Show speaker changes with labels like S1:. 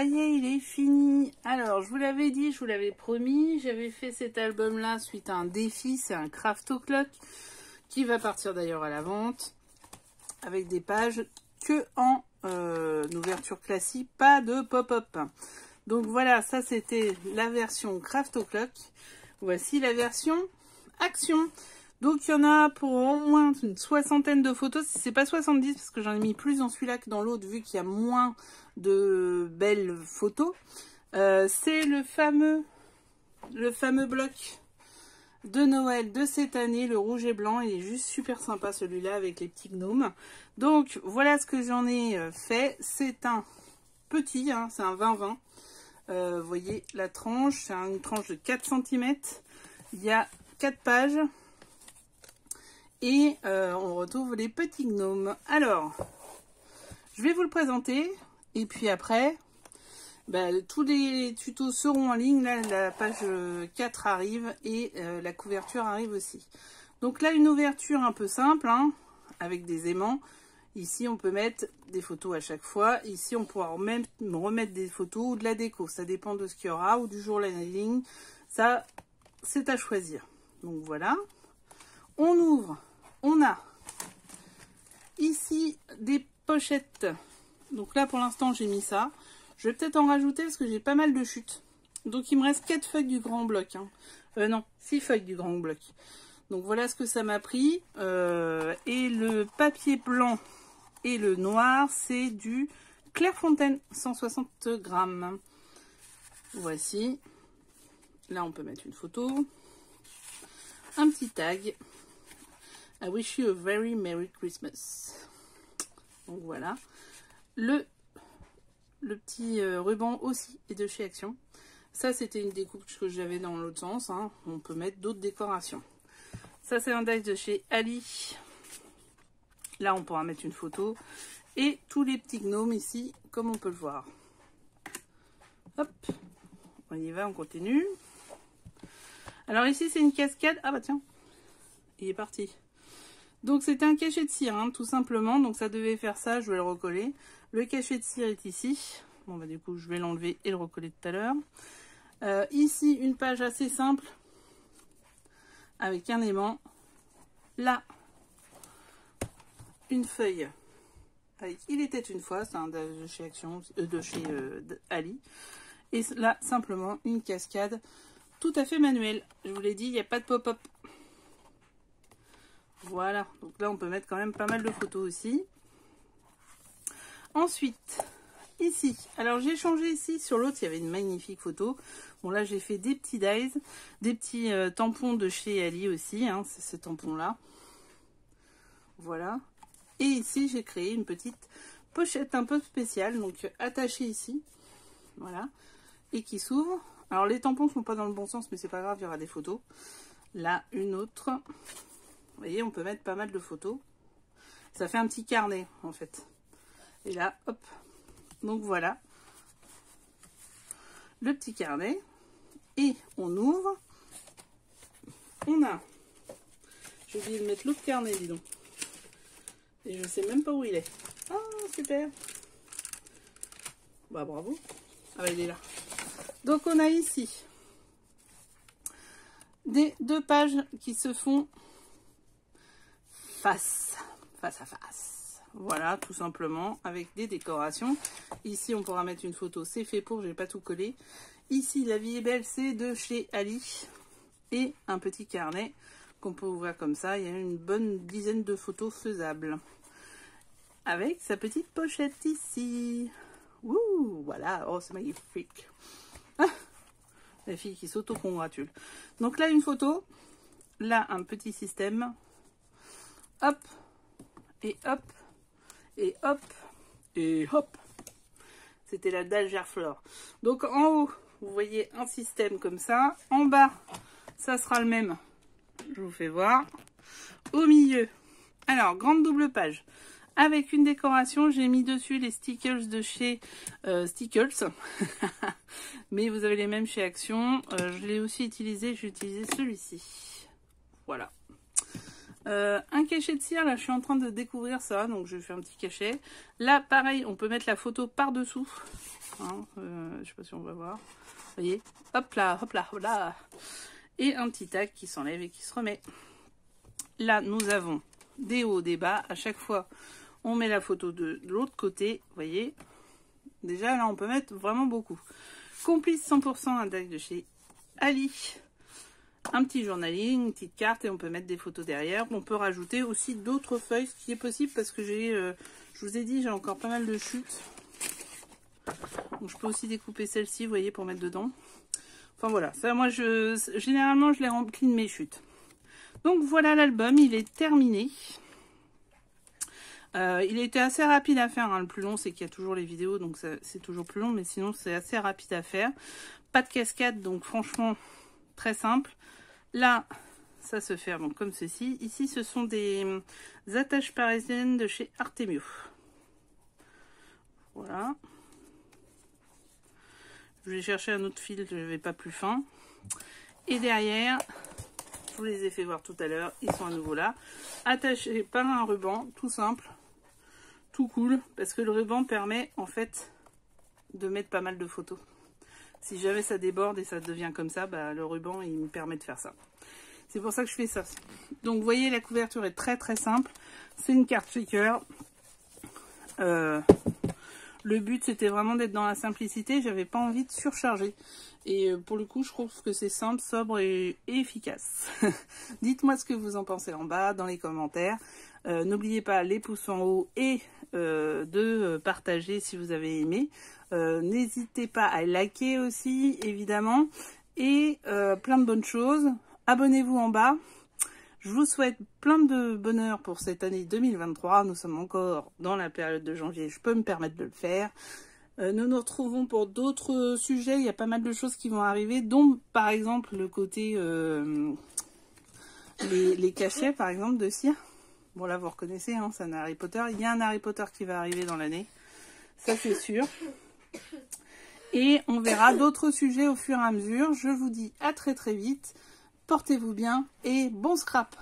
S1: ça y est, il est fini. Alors, je vous l'avais dit, je vous l'avais promis, j'avais fait cet album-là suite à un défi, c'est un Craft O'Clock qui va partir d'ailleurs à la vente avec des pages que en ouverture classique, pas de pop-up. Donc voilà, ça c'était la version Craft O'Clock. Voici la version Action. Donc il y en a pour au moins une soixantaine de photos. C'est pas 70 parce que j'en ai mis plus dans celui-là que dans l'autre vu qu'il y a moins de belles photos. C'est le fameux bloc de Noël de cette année, le rouge et blanc. Il est juste super sympa celui-là avec les petits gnomes. Donc voilà ce que j'en ai fait. C'est un petit, hein, c'est un 20-20. Vous voyez la tranche, c'est une tranche de 4 cm. Il y a 4 pages. Et on retrouve les petits gnomes. Alors, je vais vous le présenter. Et puis après, tous les tutos seront en ligne. Là, la page 4 arrive et la couverture arrive aussi. Donc là, une ouverture un peu simple, hein, avec des aimants. Ici, on peut mettre des photos à chaque fois. Ici, on pourra même remettre des photos ou de la déco. Ça dépend de ce qu'il y aura ou du journalisme. Ça, c'est à choisir. Donc voilà. On ouvre. On a ici des pochettes. Donc là, pour l'instant, j'ai mis ça. Je vais peut-être en rajouter parce que j'ai pas mal de chutes. Donc, il me reste 4 feuilles du grand bloc. Hein. Non, 6 feuilles du grand bloc. Donc, voilà ce que ça m'a pris. Et le papier blanc et le noir, c'est du Clairefontaine, 160 grammes. Voici. Là, on peut mettre une photo. Un petit tag. I wish you a very Merry Christmas. Donc voilà. Le petit ruban aussi est de chez Action. Ça, c'était une découpe que j'avais dans l'autre sens. Hein. On peut mettre d'autres décorations. Ça, c'est un dice de chez Ali. Là, on pourra mettre une photo. Et tous les petits gnomes ici, comme on peut le voir. Hop. On y va, on continue. Alors ici, c'est une cascade. Ah bah tiens, il est parti. Donc c'était un cachet de cire, hein, tout simplement. Donc ça devait faire ça, je vais le recoller. Le cachet de cire est ici. Bon bah du coup je vais l'enlever et le recoller tout à l'heure. Ici une page assez simple. Avec un aimant. Là, une feuille. Avec Il était une fois, c'est un de chez Action, de chez Ali. Et là simplement une cascade tout à fait manuelle. Je vous l'ai dit, il n'y a pas de pop-up. Voilà, donc là on peut mettre quand même pas mal de photos aussi. Ensuite, ici, alors j'ai changé ici, sur l'autre il y avait une magnifique photo. Bon là j'ai fait des petits dies, des petits tampons de chez Ali aussi, hein, c'est ces tampons là. Voilà. Et ici j'ai créé une petite pochette un peu spéciale, donc attachée ici. Voilà. Et qui s'ouvre. Alors les tampons sont pas dans le bon sens, mais c'est pas grave, il y aura des photos. Là, une autre. Vous voyez, on peut mettre pas mal de photos. Ça fait un petit carnet, en fait. Et là, hop. Donc, voilà. Le petit carnet. Et on ouvre. On a... J'ai oublié de mettre l'autre carnet, dis donc. Et je sais même pas où il est. Ah, super. Bah, bravo. Ah, bah, il est là. Donc, on a ici des 2 pages qui se font face à face. Voilà, tout simplement, avec des décorations. Ici, on pourra mettre une photo, c'est fait pour, j'ai pas tout collé. Ici, La vie est belle, c'est de chez Ali. Et un petit carnet qu'on peut ouvrir comme ça. Il y a une bonne dizaine de photos faisables. Avec sa petite pochette ici. Ouh, voilà, oh, c'est magnifique. Ah, la fille qui s'auto-congratule. Donc là, une photo. Là, un petit système. Hop, et hop, et hop, et hop. C'était la dalle Gerflor. Donc en haut, vous voyez un système comme ça. En bas, ça sera le même. Je vous fais voir. Au milieu, alors, grande double page. Avec une décoration, j'ai mis dessus les stickers de chez Stickers. Mais vous avez les mêmes chez Action. Je l'ai aussi utilisé, j'ai utilisé celui-ci. Voilà. Un cachet de cire, là je suis en train de découvrir ça, donc je fais un petit cachet. Là pareil, on peut mettre la photo par dessous, hein, je sais pas si on va voir, vous voyez, hop là, hop là, hop là, et un petit tac qui s'enlève et qui se remet. Là nous avons des hauts, des bas, à chaque fois on met la photo de l'autre côté, vous voyez, déjà là on peut mettre vraiment beaucoup. Complice 100% index de chez Ali. Un petit journaling, une petite carte et on peut mettre des photos derrière. On peut rajouter aussi d'autres feuilles, ce qui est possible parce que j'ai, je vous ai dit, j'ai encore pas mal de chutes. Donc je peux aussi découper celle-ci, vous voyez, pour mettre dedans. Enfin voilà, ça moi généralement je les remplis de mes chutes. Donc voilà l'album, il est terminé. Il a été assez rapide à faire, hein. Le plus long c'est qu'il y a toujours les vidéos, donc c'est toujours plus long, mais sinon c'est assez rapide à faire. Pas de cascade, donc franchement très simple. Là, ça se ferme comme ceci. Ici, ce sont des attaches parisiennes de chez Artemio. Voilà. Je vais chercher un autre fil, je ne vais pas plus fin. Et derrière, je vous les ai fait voir tout à l'heure, ils sont à nouveau là. Attachés par un ruban, tout simple, tout cool, parce que le ruban permet en fait de mettre pas mal de photos. Si jamais ça déborde et ça devient comme ça, bah, le ruban il me permet de faire ça. C'est pour ça que je fais ça. Donc vous voyez, la couverture est très très simple. C'est une carte shaker. Le but c'était vraiment d'être dans la simplicité. J'avais pas envie de surcharger. Et pour le coup, je trouve que c'est simple, sobre et efficace. Dites-moi ce que vous en pensez en bas, dans les commentaires. N'oubliez pas les pouces en haut et de partager si vous avez aimé. N'hésitez pas à liker aussi, évidemment. Et plein de bonnes choses. Abonnez-vous en bas. Je vous souhaite plein de bonheur pour cette année 2023. Nous sommes encore dans la période de janvier. Je peux me permettre de le faire. Nous nous retrouvons pour d'autres sujets. Il y a pas mal de choses qui vont arriver, dont par exemple le côté les cachets, par exemple, de cire. Bon là vous reconnaissez, hein, c'est un Harry Potter. Il y a un Harry Potter qui va arriver dans l'année. Ça c'est sûr. Et on verra d'autres sujets au fur et à mesure. Je vous dis à très très vite. Portez-vous bien et bon scrap!